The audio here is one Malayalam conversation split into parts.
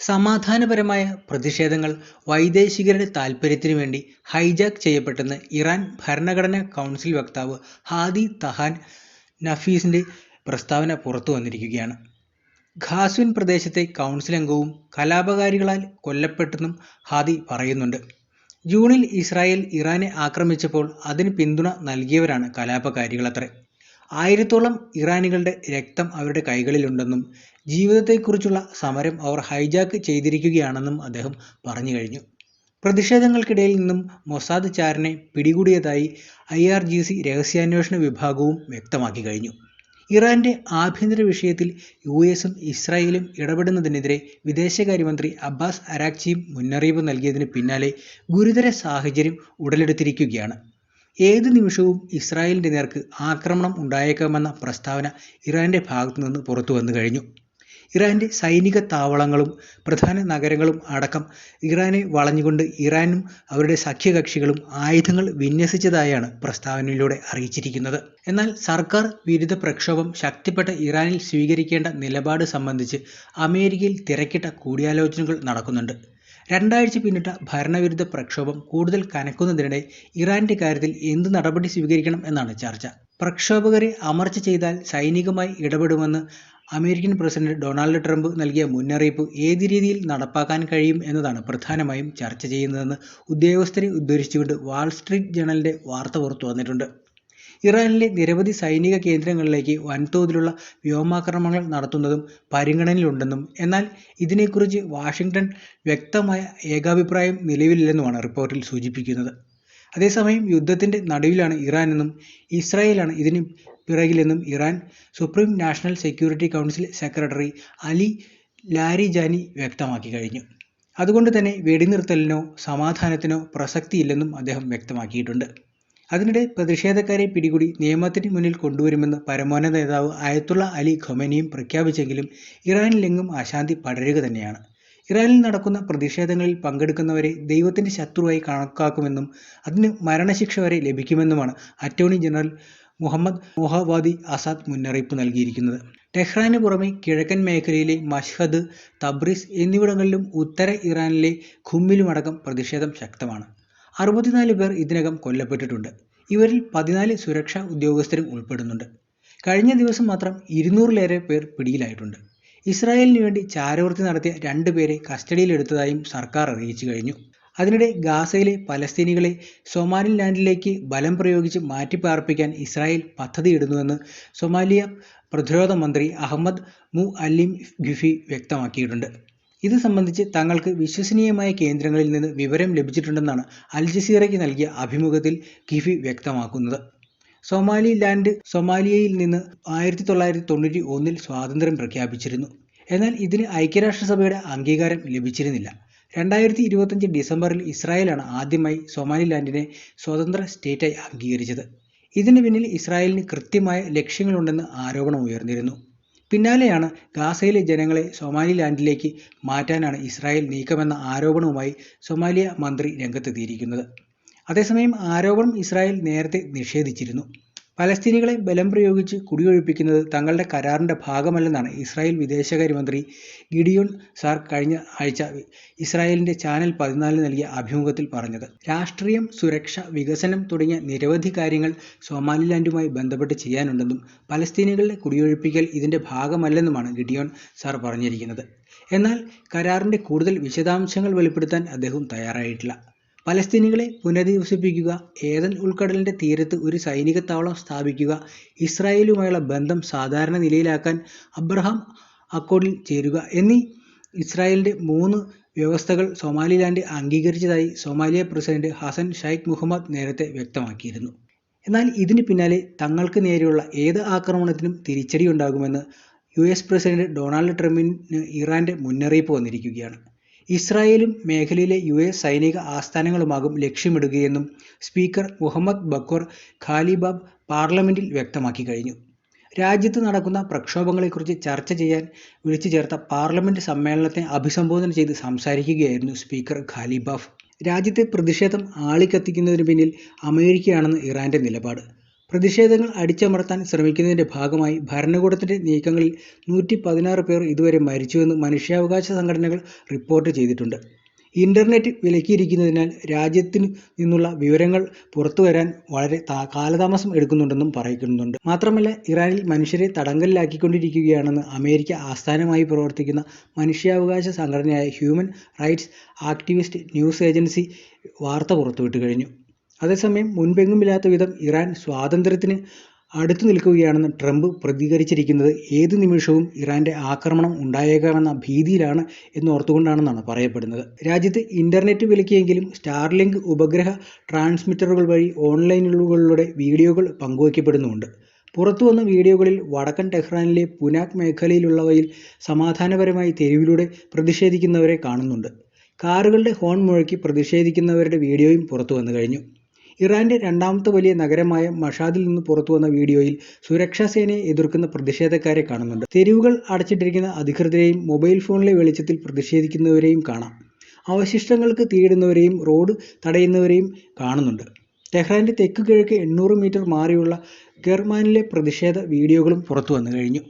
സമാധാനപരമായ പ്രതിഷേധങ്ങൾ വൈദേശികരുടെ താൽപര്യത്തിനു വേണ്ടി ഹൈജാക്ക് ചെയ്യപ്പെട്ടെന്ന് ഇറാൻ ഭരണഘടനാ കൗൺസിൽ വക്താവ് ഹാദി തഹാൻ നഫീസിന്റെ പ്രസ്താവന പുറത്തുവന്നിരിക്കുകയാണ്. ഖാസ്വിൻ പ്രദേശത്തെ കൗൺസിൽ അംഗവും കലാപകാരികളാൽ കൊല്ലപ്പെട്ടെന്നും ഹാദി പറയുന്നുണ്ട്. ജൂണിൽ ഇസ്രായേൽ ഇറാനെ ആക്രമിച്ചപ്പോൾ അതിന് പിന്തുണ നൽകിയവരാണ് കലാപകാരികളത്രേ. 1000-ഓളം ഇറാനികളുടെ രക്തം അവരുടെ കൈകളിലുണ്ടെന്നും ജീവിതത്തെക്കുറിച്ചുള്ള സമരം അവർ ഹൈജാക്ക് ചെയ്തിരിക്കുകയാണെന്നും അദ്ദേഹം പറഞ്ഞു കഴിഞ്ഞു. പ്രതിഷേധങ്ങൾക്കിടയിൽ നിന്നും മൊസാദ് ചാരനെ പിടികൂടിയതായി IRGC രഹസ്യാന്വേഷണ വിഭാഗവും വ്യക്തമാക്കി കഴിഞ്ഞു. ഇറാന്റെ ആഭ്യന്തര വിഷയത്തിൽ US-ഉം ഇസ്രായേലും ഇടപെടുന്നതിനെതിരെ വിദേശകാര്യമന്ത്രി അബ്ബാസ് അരാക്ചിയും മുന്നറിയിപ്പ് നൽകിയതിന് പിന്നാലെ ഗുരുതര സാഹചര്യം ഉടലെടുത്തിരിക്കുകയാണ്. ഏതു നിമിഷവും ഇസ്രായേലിന്റെ നേർക്ക് ആക്രമണം ഉണ്ടായേക്കാമെന്ന പ്രസ്താവന ഇറാന്റെ ഭാഗത്തുനിന്ന് പുറത്തു വന്നു കഴിഞ്ഞു. ഇറാന്റെ സൈനിക താവളങ്ങളും പ്രധാന നഗരങ്ങളും അടക്കം ഇറാനെ വളഞ്ഞുകൊണ്ട് ഇറാനും അവരുടെ സഖ്യകക്ഷികളും ആയുധങ്ങൾ വിന്യസിച്ചതായാണ് പ്രസ്താവനയിലൂടെ അറിയിച്ചിരിക്കുന്നത്. എന്നാൽ സർക്കാർ വിരുദ്ധ പ്രക്ഷോഭം ശക്തിപ്പെട്ട ഇറാനിൽ സ്വീകരിക്കേണ്ട നിലപാട് സംബന്ധിച്ച് അമേരിക്കയിൽ തിരക്കിട്ട കൂടിയാലോചനകൾ നടക്കുന്നുണ്ട്. 2 ആഴ്ച പിന്നിട്ട ഭരണവിരുദ്ധ പ്രക്ഷോഭം കൂടുതൽ കനക്കുന്നതിനിടെ ഇറാന്റെ കാര്യത്തിൽ എന്ത് നടപടി സ്വീകരിക്കണം എന്നാണ് ചർച്ച. പ്രക്ഷോഭകരെ അമർച്ച ചെയ്താൽ സൈനികമായി ഇടപെടുമെന്ന് അമേരിക്കൻ പ്രസിഡന്റ് ഡൊണാൾഡ് ട്രംപ് നൽകിയ മുന്നറിയിപ്പ് ഏത് രീതിയിൽ നടപ്പാക്കാൻ കഴിയും എന്നതാണ് പ്രധാനമായും ചർച്ച ചെയ്യുന്നതെന്ന് ഉദ്യോഗസ്ഥരെ ഉദ്ധരിച്ചുകൊണ്ട് വാൾസ്ട്രീറ്റ് ജേണലിന്റെ വാർത്ത പുറത്തു വന്നിട്ടുണ്ട്. ഇറാനിലെ നിരവധി സൈനിക കേന്ദ്രങ്ങളിലേക്ക് വൻതോതിലുള്ള വ്യോമാക്രമണങ്ങൾ നടത്തുന്നതും പരിഗണനയിലുണ്ടെന്നും എന്നാൽ ഇതിനെക്കുറിച്ച് വാഷിംഗ്ടൺ വ്യക്തമായ ഏകാഭിപ്രായം നിലവിലില്ലെന്നുമാണ് റിപ്പോർട്ടിൽ സൂചിപ്പിക്കുന്നത്. അതേസമയം യുദ്ധത്തിന്റെ നടുവിലാണ് ഇറാനെന്നും ഇസ്രായേലാണ് ഇതിന് പിറകിലെന്നും Iran supreme national security council secretary Ali Larijani വ്യക്തമാക്കി കഴിഞ്ഞു. അതുകൊണ്ട് തന്നെ വെടിനിർത്തലിനോ സമാധാനത്തിനോ പ്രസക്തിയില്ലെന്നും അദ്ദേഹം വ്യക്തമാക്കിയിട്ടുണ്ട്. അതിനിടെ പ്രതിഷേധക്കാരെ പിടികൂടി നിയമത്തിന് മുന്നിൽ കൊണ്ടുവരുമെന്ന് പരമോന്നത നേതാവ് അയത്തുള്ള അലി ഖൊമേനിയും പ്രഖ്യാപിച്ചെങ്കിലും ഇറാനിലെങ്ങും അശാന്തി പടരുക തന്നെയാണ്. ഇറാനിൽ നടക്കുന്ന പ്രതിഷേധങ്ങളിൽ പങ്കെടുക്കുന്നവരെ ദൈവത്തിന്റെ ശത്രുവായി കണക്കാക്കുമെന്നും അതിന് മരണശിക്ഷ വരെ ലഭിക്കുമെന്നുമാണ് അറ്റോർണി ജനറൽ മുഹമ്മദ് മൊഹവാദി അസാദ് മുന്നറിയിപ്പ് നൽകിയിരിക്കുന്നത്. ടെഹ്റാന് പുറമെ കിഴക്കൻ മേഖലയിലെ മഷ്ഹദ്, തബ്രിസ് എന്നിവിടങ്ങളിലും ഉത്തര ഇറാനിലെ ഖുമ്മിലുമടക്കം പ്രതിഷേധം ശക്തമാണ്. 64 പേർ ഇതിനകം കൊല്ലപ്പെട്ടിട്ടുണ്ട്. ഇവരിൽ 14 സുരക്ഷാ ഉദ്യോഗസ്ഥരും ഉൾപ്പെടുന്നുണ്ട്. കഴിഞ്ഞ ദിവസം മാത്രം 200-ലേറെ പേർ പിടിയിലായിട്ടുണ്ട്. ഇസ്രായേലിന് വേണ്ടി ചാരവൃത്തി നടത്തിയ 2 പേരെ കസ്റ്റഡിയിലെടുത്തതായും സർക്കാർ അറിയിച്ചു കഴിഞ്ഞു. അതിനിടെ ഗാസയിലെ പലസ്തീനികളെ സൊമാലിലാൻഡിലേക്ക് ബലം പ്രയോഗിച്ച് മാറ്റിപ്പാർപ്പിക്കാൻ ഇസ്രായേൽ പദ്ധതിയിടുന്നുവെന്ന് സൊമാലിയ പ്രതിരോധ മന്ത്രി അഹമ്മദ് മുഅല്ലിം ഖിഫി വ്യക്തമാക്കിയിട്ടുണ്ട്. ഇത് സംബന്ധിച്ച് തങ്ങൾക്ക് വിശ്വസനീയമായ കേന്ദ്രങ്ങളിൽ നിന്ന് വിവരം ലഭിച്ചിട്ടുണ്ടെന്നാണ് അൽ ജസീറയ്ക്ക് നൽകിയ അഭിമുഖത്തിൽ ഖിഫി വ്യക്തമാക്കുന്നത്. സൊമാലിലാൻഡ് സൊമാലിയയിൽ നിന്ന് 1991-ൽ സ്വാതന്ത്ര്യം പ്രഖ്യാപിച്ചിരുന്നു. എന്നാൽ ഇതിന് ഐക്യരാഷ്ട്രസഭയുടെ അംഗീകാരം ലഭിച്ചിരുന്നില്ല. 2025 ഡിസംബറിൽ ഇസ്രായേലാണ് ആദ്യമായി സൊമാലിലാൻഡിനെ സ്വതന്ത്ര സ്റ്റേറ്റായി അംഗീകരിച്ചത്. ഇതിന് പിന്നിൽ ഇസ്രായേലിന് കൃത്യമായ ലക്ഷ്യങ്ങളുണ്ടെന്ന് ആരോപണം ഉയർന്നിരുന്നു. പിന്നാലെയാണ് ഗാസയിലെ ജനങ്ങളെ സൊമാലിലാൻഡിലേക്ക് മാറ്റാനാണ് ഇസ്രായേൽ നീക്കമെന്ന ആരോപണവുമായി സൊമാലിയ മന്ത്രി രംഗത്തെത്തിയിരിക്കുന്നത്. അതേസമയം ആരോപണം ഇസ്രായേൽ നേരത്തെ നിഷേധിച്ചിരുന്നു. പലസ്തീനികളെ ബലം പ്രയോഗിച്ച് കുടിയൊഴിപ്പിക്കുന്നത് തങ്ങളുടെ കരാറിന്റെ ഭാഗമല്ലെന്നാണ് ഇസ്രായേൽ വിദേശകാര്യമന്ത്രി ഗിഡിയോൺ സാർ കഴിഞ്ഞ ആഴ്ച ഇസ്രായേലിന്റെ ചാനൽ 14 നൽകിയ അഭിമുഖത്തിൽ പറഞ്ഞത്. രാഷ്ട്രീയം, സുരക്ഷ, വികസനം തുടങ്ങിയ നിരവധി കാര്യങ്ങൾ സൊമാലിലാൻഡുമായി ബന്ധപ്പെട്ട് ചെയ്യാനുണ്ടെന്നും പലസ്തീനികളുടെ കുടിയൊഴിപ്പിക്കൽ ഇതിന്റെ ഭാഗമല്ലെന്നുമാണ് ഗിഡിയോൺ സാർ പറഞ്ഞിരിക്കുന്നത്. എന്നാൽ കരാറിന്റെ കൂടുതൽ വിശദാംശങ്ങൾ വെളിപ്പെടുത്താൻ അദ്ദേഹം തയ്യാറായിട്ടില്ല. പലസ്തീനികളെ പുനരധിവസിപ്പിക്കുക, ഏദൻ ഉൾക്കടലിന്റെ തീരത്ത് ഒരു സൈനിക താവളം സ്ഥാപിക്കുക, ഇസ്രായേലുമായുള്ള ബന്ധം സാധാരണ നിലയിലാക്കാൻ അബ്രഹാം അക്കോർഡിൽ ചേരുക എന്നീ ഇസ്രായേലിന്റെ 3 വ്യവസ്ഥകൾ സൊമാലിലാൻഡ് അംഗീകരിച്ചതായി Somalia president Hassan Sheikh Muhammad നേരത്തെ വ്യക്തമാക്കിയിരുന്നു. എന്നാൽ ഇതിന് പിന്നാലെ തങ്ങൾക്ക് നേരെയുള്ള ഏത് ആക്രമണത്തിനും തിരിച്ചടിയുണ്ടാകുമെന്ന് US പ്രസിഡന്റ് ഡൊണാൾഡ് ട്രംപിന് ഇറാന്റെ മുന്നറിയിപ്പ് വന്നിരിക്കുകയാണ്. ഇസ്രായേലും മേഖലയിലെ US സൈനിക ആസ്ഥാനങ്ങളുമാകും ലക്ഷ്യമിടുകയെന്നും സ്പീക്കർ മുഹമ്മദ് ബക്വർ ഖാലിബാബ് പാർലമെന്റിൽ വ്യക്തമാക്കി കഴിഞ്ഞു. രാജ്യത്ത് നടക്കുന്ന പ്രക്ഷോഭങ്ങളെക്കുറിച്ച് ചർച്ച ചെയ്യാൻ വിളിച്ചു ചേർത്ത പാർലമെന്റ് സമ്മേളനത്തെ അഭിസംബോധന ചെയ്ത് സംസാരിക്കുകയായിരുന്നു സ്പീക്കർ ഖാലിബാഫ്. രാജ്യത്തെ പ്രതിഷേധം ആളിക്കത്തിക്കുന്നതിന് പിന്നിൽ അമേരിക്കയാണെന്ന് ഇറാന്റെ നിലപാട്. പ്രതിഷേധങ്ങൾ അടിച്ചമർത്താൻ ശ്രമിക്കുന്നതിന്റെ ഭാഗമായി ഭരണകൂടത്തിന്റെ നീക്കങ്ങളിൽ 116 പേർ ഇതുവരെ മരിച്ചുവെന്ന് മനുഷ്യാവകാശ സംഘടനകൾ റിപ്പോർട്ട് ചെയ്തിട്ടുണ്ട്. ഇന്റർനെറ്റ് വിലക്കിയിരിക്കുന്നതിനാൽ രാജ്യത്തു നിന്നുള്ള വിവരങ്ങൾ പുറത്തുവരാൻ വളരെ കാലതാമസം എടുക്കുന്നുണ്ടെന്നും പറയുന്നുണ്ട്. മാത്രമല്ല, ഇറാനിൽ മനുഷ്യരെ തടങ്കലിലാക്കിക്കൊണ്ടിരിക്കുകയാണെന്ന് അമേരിക്ക ആസ്ഥാനമായി പ്രവർത്തിക്കുന്ന മനുഷ്യാവകാശ സംഘടനയായ human rights activist news agency വാർത്ത പുറത്തുവിട്ടു കഴിഞ്ഞു. അതേസമയം മുൻപെങ്ങുമില്ലാത്ത വിധം ഇറാൻ സ്വാതന്ത്ര്യത്തിന് അടുത്തു നിൽക്കുകയാണെന്ന് ട്രംപ് പ്രതികരിച്ചിരിക്കുന്നത് ഏതു നിമിഷവും ഇറാന്റെ ആക്രമണം ഉണ്ടായേക്കാമെന്ന ഭീതിയിലാണ് എന്നോർത്തുകൊണ്ടാണെന്നാണ് പറയപ്പെടുന്നത്. രാജ്യത്ത് ഇന്റർനെറ്റ് വിലക്കിയെങ്കിലും സ്റ്റാർലിങ്ക് ഉപഗ്രഹ ട്രാൻസ്മിറ്ററുകൾ വഴി ഓൺലൈനുകളിലൂടെ വീഡിയോകൾ പങ്കുവയ്ക്കപ്പെടുന്നുമുണ്ട്. പുറത്തുവന്ന വീഡിയോകളിൽ വടക്കൻ ടെഹ്റാനിലെ പുനാക് മേഖലയിലുള്ളവയിൽ സമാധാനപരമായി തെരുവിലൂടെ പ്രതിഷേധിക്കുന്നവരെ കാണുന്നുണ്ട്. കാറുകളുടെ ഹോൺ മുഴക്കി പ്രതിഷേധിക്കുന്നവരുടെ വീഡിയോയും പുറത്തുവന്നു കഴിഞ്ഞു. ഇറാന്റെ രണ്ടാമത്തെ വലിയ നഗരമായ മഷാദിൽ നിന്ന് പുറത്തുവന്ന വീഡിയോയിൽ സുരക്ഷാ സേനയെ എതിർക്കുന്ന പ്രതിഷേധക്കാരെ കാണുന്നുണ്ട്. തെരുവുകൾ അടച്ചിട്ടിരിക്കുന്ന അധികൃതരെയും മൊബൈൽ ഫോണിലെ വെളിച്ചത്തിൽ പ്രതിഷേധിക്കുന്നവരെയും കാണാം. അവശിഷ്ടങ്ങൾക്ക് തീയിടുന്നവരെയും റോഡ് തടയുന്നവരെയും കാണുന്നുണ്ട്. ടെഹ്റാന്റെ തെക്ക് കിഴക്ക് 800 മീറ്റർ മാറിയുള്ള ഗർമാനിലെ പ്രതിഷേധ വീഡിയോകളും പുറത്തുവന്നു കഴിഞ്ഞു.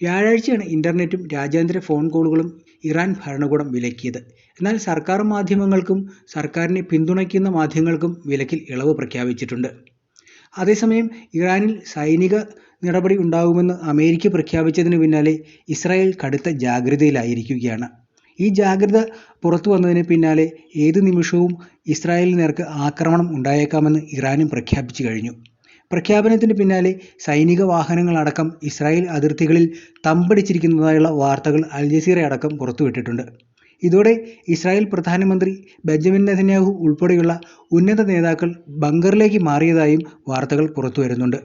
വ്യാഴാഴ്ചയാണ് ഇന്റർനെറ്റും രാജ്യാന്തര ഫോൺ കോളുകളും ഇറാൻ ഭരണകൂടം വിലക്കിയത്. എന്നാൽ സർക്കാർ മാധ്യമങ്ങൾക്കും സർക്കാരിനെ പിന്തുണയ്ക്കുന്ന മാധ്യമങ്ങൾക്കും വിലക്കിൽ ഇളവ് പ്രഖ്യാപിച്ചിട്ടുണ്ട്. അതേസമയം ഇറാനിൽ സൈനിക നടപടി ഉണ്ടാകുമെന്ന് അമേരിക്ക പ്രഖ്യാപിച്ചതിന് പിന്നാലെ ഇസ്രായേൽ കടുത്ത ജാഗ്രതയിലായിരിക്കുകയാണ്. ഈ ജാഗ്രത പുറത്തു വന്നതിന് പിന്നാലെ ഏതു നിമിഷവും ഇസ്രായേലിന് നേർക്ക് ആക്രമണം ഉണ്ടായേക്കാമെന്ന് ഇറാനും പ്രഖ്യാപിച്ചു കഴിഞ്ഞു. പ്രഖ്യാപനത്തിന് പിന്നാലെ സൈനിക വാഹനങ്ങളടക്കം ഇസ്രായേൽ അതിർത്തികളിൽ തമ്പടിച്ചിരിക്കുന്നതായുള്ള വാർത്തകൾ അൽ ജസീറ അടക്കം പുറത്തുവിട്ടിട്ടുണ്ട്. ഇതോടെ ഇസ്രായേൽ പ്രധാനമന്ത്രി ബെഞ്ചമിൻ നെതന്യാഹു ഉൾപ്പെടെയുള്ള ഉന്നത നേതാക്കൾ ബങ്കറിലേക്ക് മാറിയതായും വാർത്തകൾ പുറത്തുവരുന്നുണ്ട്.